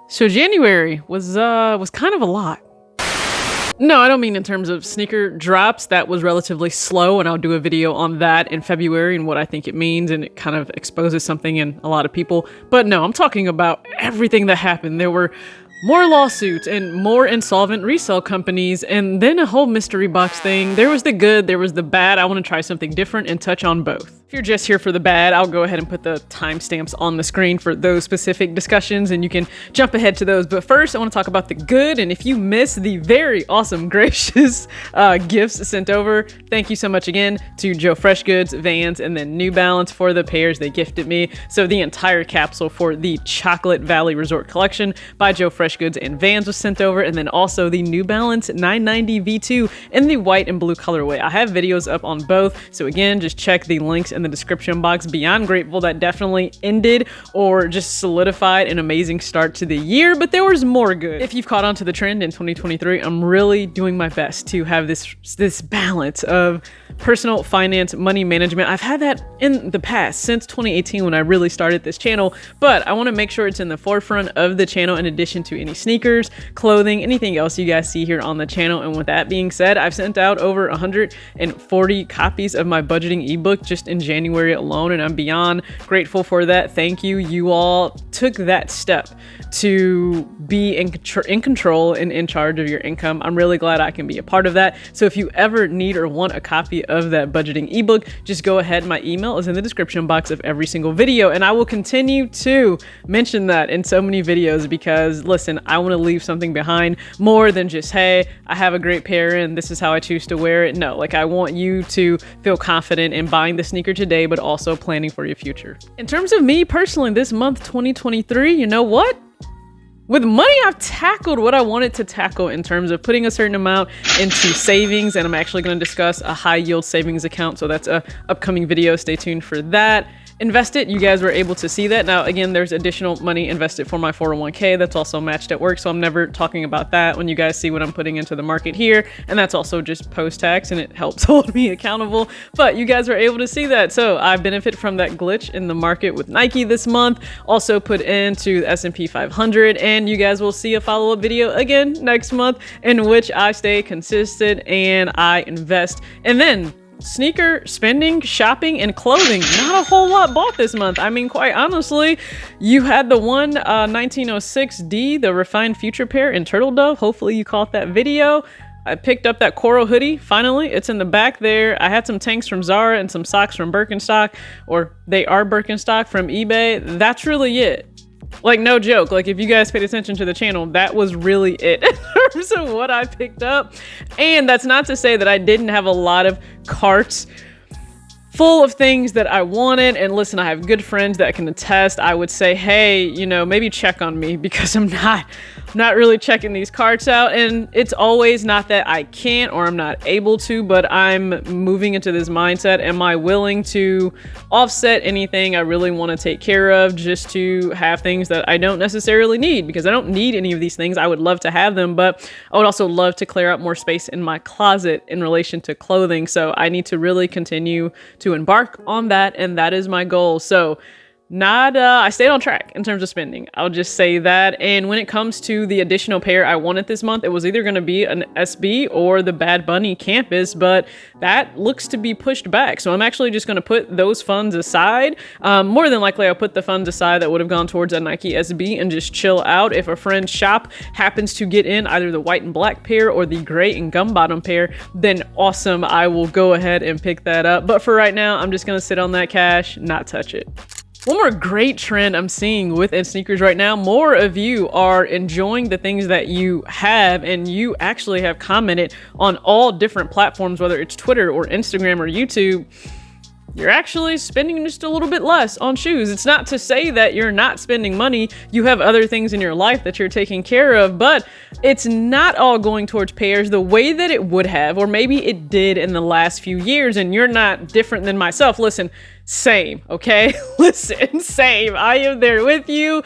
So January was kind of a lot. No, I don't mean in terms of sneaker drops. That was relatively slow, and I'll do a video on that in February and what I think it means, and it kind of exposes something in a lot of people. But no, I'm talking about everything that happened. There were more lawsuits and more insolvent resale companies, and then a whole mystery box thing. There was the good, there was the bad. I want to try something different and touch on both. If you're just here for the bad, I'll go ahead and put the timestamps on the screen for those specific discussions, and you can jump ahead to those. But first, I want to talk about the good, and if you missed the very awesome, gracious gifts sent over, thank you so much again to Joe Freshgoods, Vans, and then New Balance for the pairs they gifted me. So the entire capsule for the Chocolate Valley Resort Collection by Joe Freshgoods and Vans was sent over, and then also the New Balance 990 V2 in the white and blue colorway. I have videos up on both, so again, just check the links in the description box. Beyond grateful that definitely ended or just solidified an amazing start to the year, but there was more good. If you've caught on to the trend in 2023, I'm really doing my best to have this balance of personal finance, money management. I've had that in the past since 2018 when I really started this channel, but I want to make sure it's in the forefront of the channel in addition to any sneakers, clothing, anything else you guys see here on the channel. And with that being said, I've sent out over 140 copies of my budgeting ebook just in January alone, and I'm beyond grateful for that. Thank you. You all took that step to be in control and in charge of your income. I'm really glad I can be a part of that. So if you ever need or want a copy of that budgeting ebook, just go ahead. My email is in the description box of every single video, and I will continue to mention that in so many videos because listen, I want to leave something behind more than just, hey, I have a great pair and this is how I choose to wear it. No, like I want you to feel confident in buying the sneaker today, but also planning for your future. In terms of me personally, this month, 2023, you know what? With money, I've tackled what I wanted to tackle in terms of putting a certain amount into savings, and I'm actually going to discuss a high yield savings account. So that's a upcoming video. Stay tuned for that. Invested, you guys were able to see that. Now, again, there's additional money invested for my 401k that's also matched at work. So I'm never talking about that when you guys see what I'm putting into the market here. And that's also just post-tax, and it helps hold me accountable. But you guys were able to see that. So I benefit from that glitch in the market with Nike this month. Also put into the S&P 500. And you guys will see a follow-up video again next month in which I stay consistent and I invest. And then sneaker spending, shopping, and clothing. Not a whole lot bought this month. I mean, quite honestly, you had the one 1906D, the refined future pair in Turtle Dove. Hopefully you caught that video. I picked up that coral hoodie. Finally, it's in the back there. I had some tanks from Zara and some socks from Birkenstock, or they are Birkenstock from eBay. That's really it. Like, no joke. Like, if you guys paid attention to the channel, that was really it in terms of what I picked up. And that's not to say that I didn't have a lot of carts full of things that I wanted. And listen, I have good friends that can attest. I would say, hey, you know, maybe check on me because I'm not really checking these carts out. And it's always not that I can't or I'm not able to, but I'm moving into this mindset. Am I willing to offset anything I really want to take care of just to have things that I don't necessarily need? Because I don't need any of these things. I would love to have them, but I would also love to clear out more space in my closet in relation to clothing. So I need to really continue to embark on that, and that is my goal. So I stayed on track in terms of spending. I'll just say that. And when it comes to the additional pair I wanted this month, it was either going to be an SB or the Bad Bunny Campus, but that looks to be pushed back. So I'm actually just going to put those funds aside. More than likely, I'll put the funds aside that would have gone towards a Nike SB and just chill out. If a friend's shop happens to get in either the white and black pair or the gray and gum bottom pair, then awesome. I will go ahead and pick that up. But for right now, I'm just going to sit on that cash, not touch it. One more great trend I'm seeing within sneakers right now, more of you are enjoying the things that you have, and you actually have commented on all different platforms, whether it's Twitter or Instagram or YouTube. You're actually spending just a little bit less on shoes. It's not to say that you're not spending money. You have other things in your life that you're taking care of, but it's not all going towards pairs the way that it would have, or maybe it did in the last few years, and you're not different than myself. Listen, same, okay? Listen, same. I am there with you.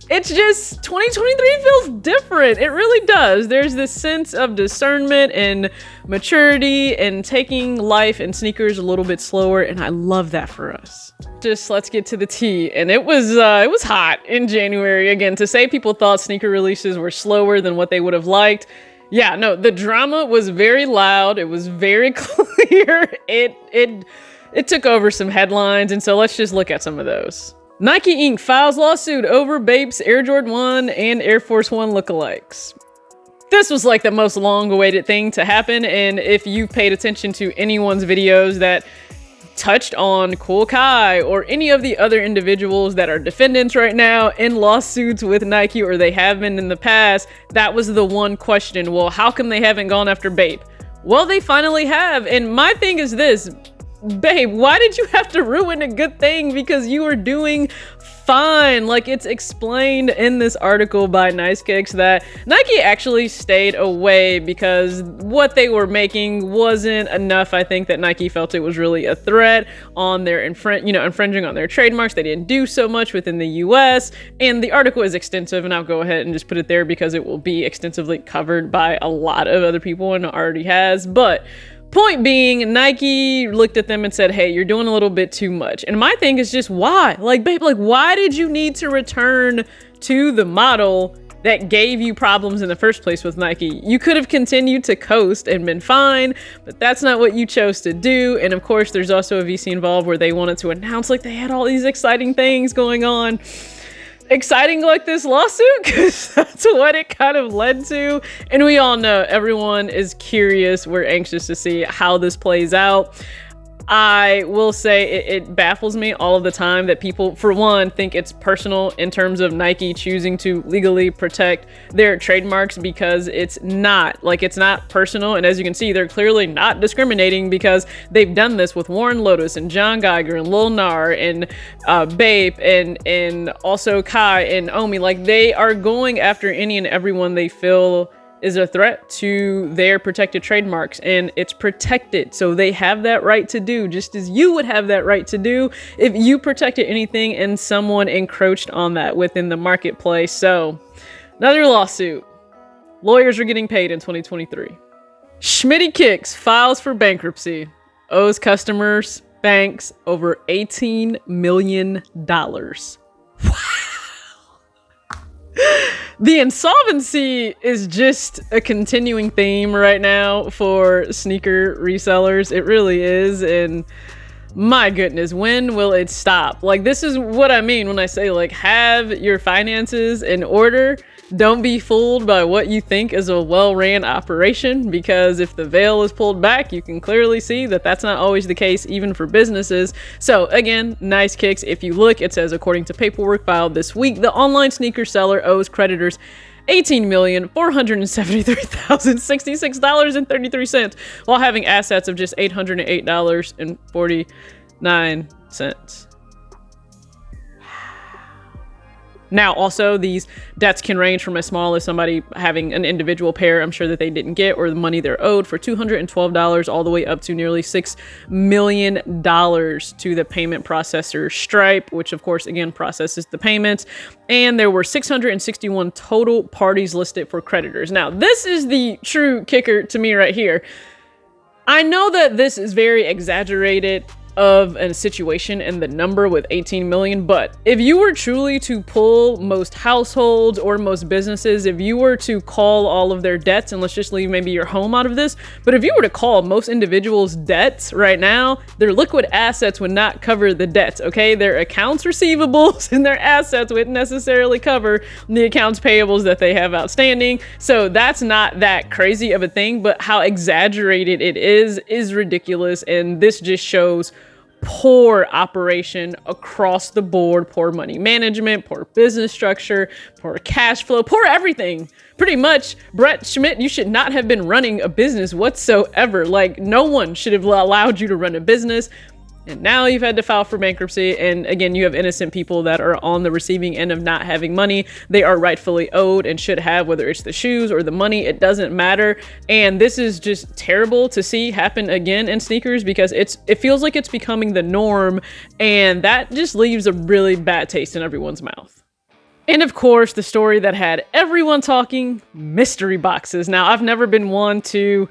It's just 2023 feels different. It really does. There's this sense of discernment and maturity and taking life and sneakers a little bit slower, and I love that for us. Just let's get to the tea. And it was hot in January. Again, to say people thought sneaker releases were slower than what they would have liked. Yeah, no, the drama was very loud. It was very clear. It took over some headlines, and so let's just look at some of those. Nike Inc. files lawsuit over BAPE's Air Jordan 1 and Air Force 1 lookalikes. This was like the most long-awaited thing to happen, and if you paid attention to anyone's videos that touched on Cool Kai or any of the other individuals that are defendants right now in lawsuits with Nike, or they have been in the past, that was the one question. Well, how come they haven't gone after BAPE? Well, they finally have, and my thing is this. Babe, why did you have to ruin a good thing? Because you were doing fine. Like, it's explained in this article by Nice Kicks that Nike actually stayed away because what they were making wasn't enough. I think that Nike felt it was really a threat on their infringing on their trademarks. They didn't do so much within the US, and the article is extensive, and I'll go ahead and just put it there because it will be extensively covered by a lot of other people, and it already has. But point being, Nike looked at them and said, hey, you're doing a little bit too much. And my thing is just why? Like, babe, like, why did you need to return to the model that gave you problems in the first place with Nike? You could have continued to coast and been fine, but that's not what you chose to do. And of course, there's also a VC involved where they wanted to announce like they had all these exciting things going on. Exciting like this lawsuit, because that's what it kind of led to. And we all know everyone is curious. We're anxious to see how this plays out. I will say it baffles me all of the time that people, for one, think it's personal in terms of Nike choosing to legally protect their trademarks, because it's not. Like, it's not personal. And as you can see, they're clearly not discriminating, because they've done this with Warren Lotus and John Geiger and Lil Nar and BAPE and also Kai and Omi. Like, they are going after any and everyone they feel is a threat to their protected trademarks, and it's protected. So they have that right to do, just as you would have that right to do if you protected anything and someone encroached on that within the marketplace. So another lawsuit. Lawyers are getting paid in 2023. Schmidty Kicks files for bankruptcy, owes customers, banks over $18 million. Wow. The insolvency is just a continuing theme right now for sneaker resellers. It really is. And my goodness, when will it stop? Like, this is what I mean when I say, like, have your finances in order. Don't be fooled by what you think is a well-ran operation, because if the veil is pulled back, you can clearly see that that's not always the case, even for businesses. So again, Nice Kicks, if you look, it says, according to paperwork filed this week, the online sneaker seller owes creditors $18,473,066.33 while having assets of just $808.49. Now, also, these debts can range from as small as somebody having an individual pair, I'm sure that they didn't get, or the money they're owed for $212, all the way up to nearly $6 million to the payment processor Stripe, which of course, again, processes the payments. And there were 661 total parties listed for creditors. Now, this is the true kicker to me right here. I know that this is very exaggerated of a situation and the number with 18 million, but if you were truly to pull most households or most businesses, if you were to call all of their debts, and let's just leave maybe your home out of this, but if you were to call most individuals' debts right now, their liquid assets would not cover the debts, okay? Their accounts receivables and their assets wouldn't necessarily cover the accounts payables that they have outstanding. So that's not that crazy of a thing, but how exaggerated it is ridiculous. And this just shows poor operation across the board, poor money management, poor business structure, poor cash flow, poor everything. Pretty much, Brett Schmidt, you should not have been running a business whatsoever. Like, no one should have allowed you to run a business. And now you've had to file for bankruptcy. And again, you have innocent people that are on the receiving end of not having money. They are rightfully owed and should have, whether it's the shoes or the money, it doesn't matter. And this is just terrible to see happen again in sneakers, because it feels like it's becoming the norm. And that just leaves a really bad taste in everyone's mouth. And of course, the story that had everyone talking, mystery boxes. Now, I've never been one to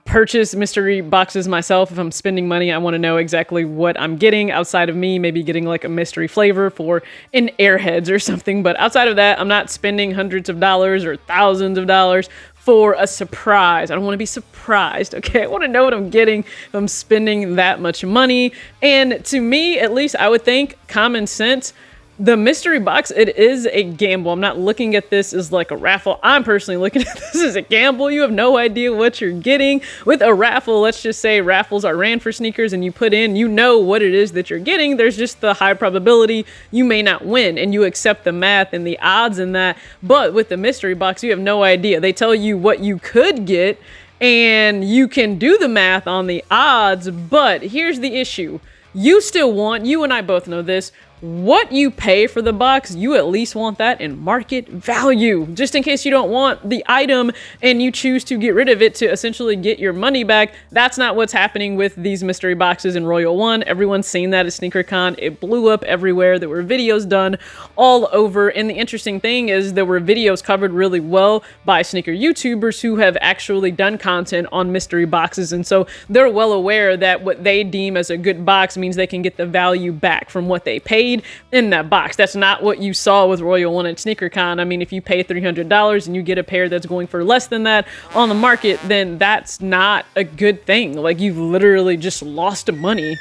purchase mystery boxes myself. If I'm spending money, I want to know exactly what I'm getting outside of me maybe getting like a mystery flavor for an Airheads or something. But outside of that, I'm not spending hundreds of dollars or thousands of dollars for a surprise. I don't want to be surprised, okay? I want to know what I'm getting if I'm spending that much money. And to me, at least, I would think common sense, the mystery box, it is a gamble. I'm not looking at this as like a raffle. I'm personally looking at this as a gamble. You have no idea what you're getting. With a raffle, let's just say raffles are ran for sneakers and you put in, you know what it is that you're getting. There's just the high probability you may not win and you accept the math and the odds in that. But with the mystery box, you have no idea. They tell you what you could get and you can do the math on the odds. But here's the issue. You still want, you and I both know this, what you pay for the box, you at least want that in market value, just in case you don't want the item and you choose to get rid of it to essentially get your money back. That's not what's happening with these mystery boxes in Royal One. Everyone's seen that at Sneakercon. It blew up everywhere. There were videos done all over. And the interesting thing is there were videos covered really well by sneaker YouTubers who have actually done content on mystery boxes. And so they're well aware that what they deem as a good box means they can get the value back from what they paid in that box. That's not what you saw with Royal One at Sneakercon. I mean, if you pay $300 and you get a pair that's going for less than that on the market, then that's not a good thing. Like, you've literally just lost money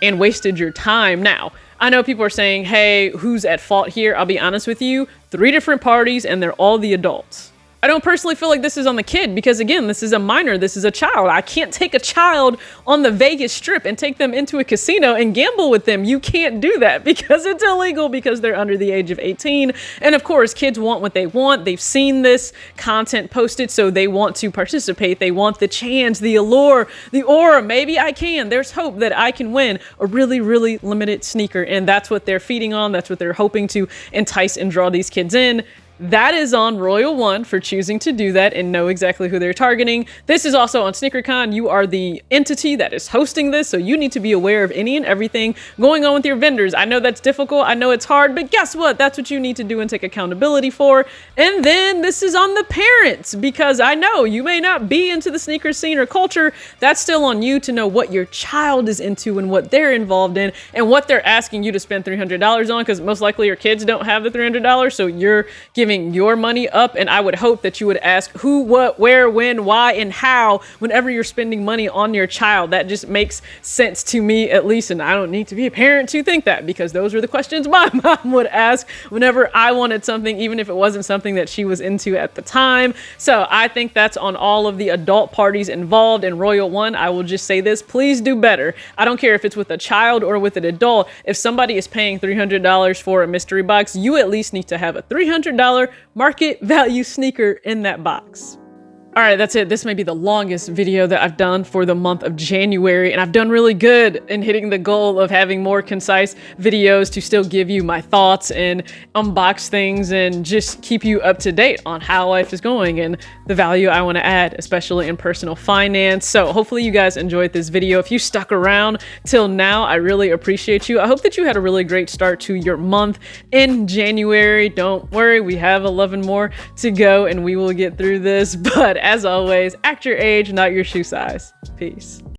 and wasted your time. Now, I know people are saying, hey, who's at fault here? I'll be honest with you, 3 different parties and they're all the adults. I don't personally feel like this is on the kid because, again, this is a minor. This is a child. I can't take a child on the Vegas Strip and take them into a casino and gamble with them. You can't do that because it's illegal because they're under the age of 18. And of course, kids want what they want. They've seen this content posted, so they want to participate. They want the chance, the allure, the aura. Maybe I can. There's hope that I can win a really, really limited sneaker. And that's what they're feeding on. That's what they're hoping to entice and draw these kids in. That is on Royal One for choosing to do that and know exactly who they're targeting. This is also on Sneakercon. You are the entity that is hosting this, so you need to be aware of any and everything going on with your vendors. I know that's difficult. I know it's hard, but guess what? That's what you need to do and take accountability for. And then this is on the parents, because I know you may not be into the sneaker scene or culture. That's still on you to know what your child is into and what they're involved in and what they're asking you to spend $300 on, because most likely your kids don't have the $300, so you're giving your money up. And I would hope that you would ask who, what, where, when, why, and how whenever you're spending money on your child. That just makes sense to me, at least, and I don't need to be a parent to think that, because those were the questions my mom would ask whenever I wanted something, even if it wasn't something that she was into at the time. So I think that's on all of the adult parties involved in Royal One. I will just say this, please do better. I don't care if it's with a child or with an adult. If somebody is paying $300 for a mystery box, you at least need to have a $300 market value sneaker in that box. All right, that's it. This may be the longest video that I've done for the month of January, and I've done really good in hitting the goal of having more concise videos to still give you my thoughts and unbox things and just keep you up to date on how life is going and the value I want to add, especially in personal finance. So hopefully you guys enjoyed this video. If you stuck around till now, I really appreciate you. I hope that you had a really great start to your month in January. Don't worry, we have 11 more to go and we will get through this. But as always, act your age, not your shoe size. Peace.